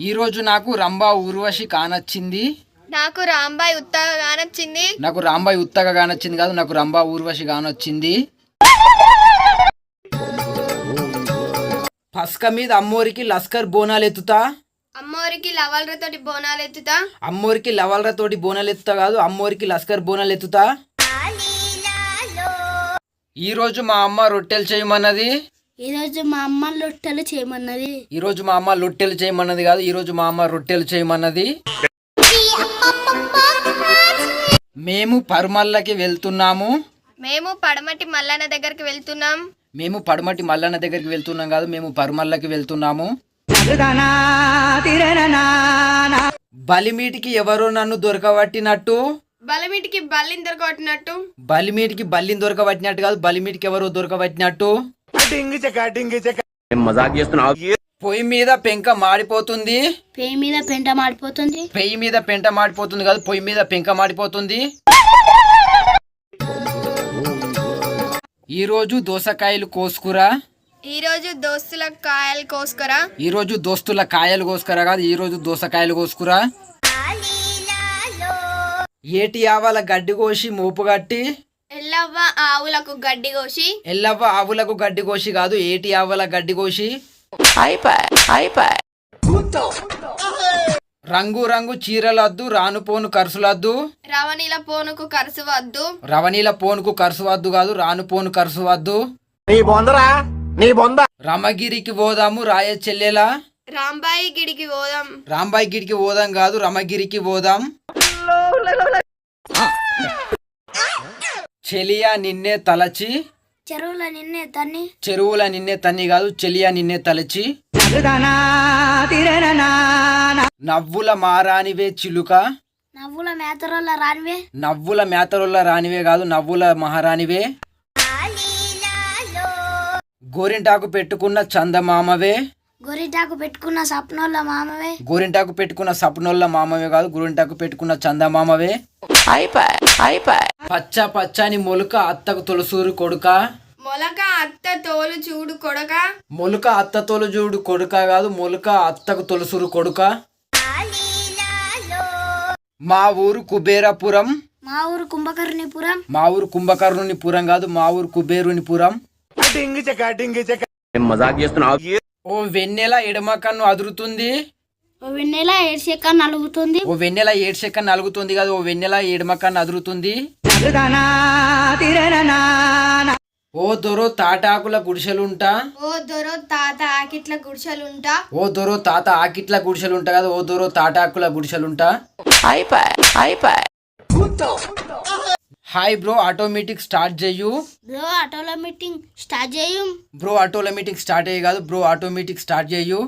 ఈ రోజు నాకు రంభా ఊర్వశి కానొచ్చింది. నాకు రాంబాయ్ ఉత్తగా కానొచ్చింది. నాకు రాంబాయ్ ఉత్తగా కానొచ్చింది కాదు, నాకు రంభా ఊర్వశి కానొచ్చింది. పస్క మీద అమ్మోరికి లస్కర్ బోనాలు ఎత్తుతా. అమ్మోరికి లవల్రతోటి బోనాలు ఎత్తుతా. అమ్మోరికి లవల్రతోటి బోనాలు ఎత్తుతా కాదు, అమ్మోరికి లస్కర్ బోనాలు ఎత్తుతా. ఈ రోజు మా అమ్మ రొట్టెలు చేయమన్నది. ఈరోజు మా అమ్మ రొట్టెలు చేయమన్నది. ఈరోజు మా అమ్మ రొట్టెలు చేయమన్నది కాదు, ఈరోజు మా అమ్మ రొట్టెలు చేయమన్నది. మేము పర్మల్లకి వెళ్తున్నాము. మేము పడమటి మల్లన్న దగ్గరికి వెళ్తున్నాం. మేము పడమటి మల్లన్న దగ్గరికి వెళ్తున్నాం కాదు, మేము పర్మల్లకి వెళ్తున్నాము. బలిమీటికి ఎవరో నన్ను దొరకబట్టినట్టు. బలమిటికి బల్లిని దొరకబట్టినట్టు. బలిమీటికి బల్లిని దొరకబట్టినట్టు కాదు, బలిమీటికి ఎవరో దొరకబట్టినట్టు. పొయ్యి మీద పెంక మాడిపోతుంది. పెయ్యి మీద పెంట మాడిపోతుంది. పెయ్యి మీద పెంట మాడిపోతుంది కాదు, పొయ్యి మీద పెంక మాడిపోతుంది. ఈ రోజు దోసకాయలు కోసుకురా. ఈ రోజు దోస్తుల కాయలు కోసుకురా. ఈ రోజు దోస్తుల కాయలు కోసుకురా కాదు, ఈ రోజు దోసకాయలు కోసుకురా. ఏటి ఆవాల గడ్డి కోసి మోపుగట్టి. ఎల్లవ్వ ఆవులకు గడ్డి కోసి. ఎల్లవ్వ ఆవులకు గడ్డి కోసి కాదు, ఏటి ఆవుల గడ్డి కోసి. రంగు రంగు చీరలద్దు, రాను పోను ఖర్చులద్దు. రవణీల పోనుకు కరుసు వద్దు. రవణీల పోనుకు ఖర్చు వద్దు కాదు, రాను పోను ఖర్చు వద్దు. రమగిరికి పోదాము రాయ చెల్లెలా. రాంబాయి గిడికి పోదాం. రాంబాయి గిడికి పోదాం కాదు, రమగిరికి పోదాం. చెలియా నిన్నే తలచి. చెరువుల నిన్నే తన్ని. చెరువుల నిన్నే తన్ని కాదు, చెలియా నిన్నే తలచి. నవ్వుల మారానివే చిలుక. నవ్వుల మేతరోళ్ళ రానివే. నవ్వుల మేతరుల రానివే కాదు, నవ్వుల మహారానివే. గోరింటాకు పెట్టుకున్న చందమామవే. గోరింటాకు పెట్టుకున్న సప్నోళ్ళ మామవే. గోరింటాకు పెట్టుకున్న సప్నోళ్ళ మామవే కాదు, గోరింటాకు పెట్టుకున్న చందమామవే. పచ్చ పచ్చని మొలుక అత్తకు తొలసూరు కొడుక. మొలక అత్త తోలు చూడు కొడక. మొలుక అత్త తోలు చూడు కొడుక కాదు, మొలుక అత్తకు తొలసూరు కొడుక. మా ఊరు కుబేరపురం. మా ఊరు కుంభకర్ణిపురం. మా ఊరు కుంభకర్ణునిపురం కాదు, మా ఊరు కుబేరునిపురం. ఓ వెన్నెల ఎడమ కన్ను అదురుతుంది. ఓ వెన్నెల ఏడ్చేక నలుగుతుంది. ఓ వెన్నెల ఏడ్చెక్క నలుగుతుంది కాదు, ఓ వెన్నెల ఎడమ కన్ను అదురుతుంది. ఓ దొరో తాటాకుల గుడిసెలుంటా. ఓ దొరో తాత ఆకిట్ల గుడిసెలుంటా. ఓ దొరో తాత ఆకిట్ల గుడిసెలుంటా కాదు, ఓ దొరో తాటాకుల గుడిసెలుంటా. హాయ్ బ్రో, ఆటోమేటిక్ స్టార్ట్ చెయ్యు. బ్రో ఆటోలో మీటింగ్ స్టార్ట్ చేయు. బ్రో ఆటోలో మీటింగ్ స్టార్ట్ అయ్యి కాదు, బ్రో ఆటోమేటిక్ స్టార్ట్ చెయ్యు.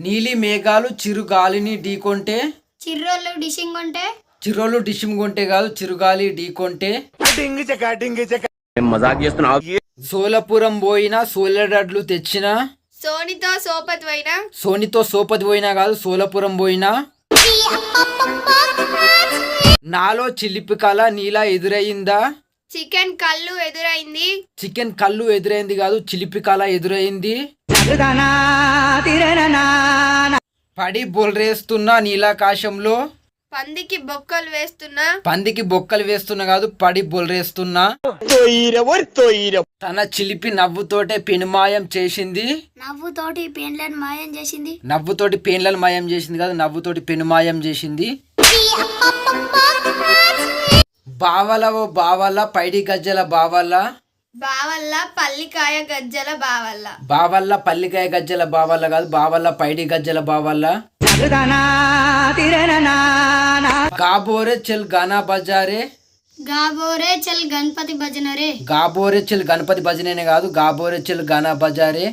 నీలి మేఘాలు చిరుగాలిని ఢీకొంటే. చిర్రోళ్ళు డిషింగ్ ఉంటే. చిరోలు డిషిమ్ కొంటే కాదు, చిరుగాలి ఢీకొంటే. సోలపురం పోయినా సోలెడడ్లు తెచ్చిన. సోనితో సోపత్ పోయినా. సోనితో సోపతి పోయినా కాదు, సోలపురం పోయినా. నాలో చిలిపి కళ నీలా ఎదురయ్యిందా. చికెన్ కళ్ళు ఎదురైంది. చికెన్ కళ్ళు ఎదురైంది కాదు, చిలిపి కళ ఎదురైంది. పడి బొల్రేస్తున్నా నీలాకాశంలో. పందికి బొక్కలు వేస్తున్నా. పందికి బొక్కలు వేస్తున్నా కాదు, పడి బొల్రేస్తున్నా. తన చిలిపి నవ్వుతోటే పెనుమాయం చేసింది. నవ్వుతోటి పెండ్లను మాయం చేసింది. నవ్వుతోటి పేన్లను మాయం చేసింది కాదు, నవ్వుతోటి పెనుమాయం చేసింది. బావల ఓ బావల పైడి గజ్జల బావల. బావల్ల పల్లికాయ గజ్జల బావల్ల. బావల్ల పల్లికాయ గజ్జల బావల్ల కాదు, బావల్ల పైడి గజ్జల బావల్ల. గాబోరే చెల్ గానా బజారే. గాబోరే చల్ గణపతి భజన రే. గాబోరే చెల్ గణపతి భజనే కాదు, గాబోరే చెల్ గానా బజారే.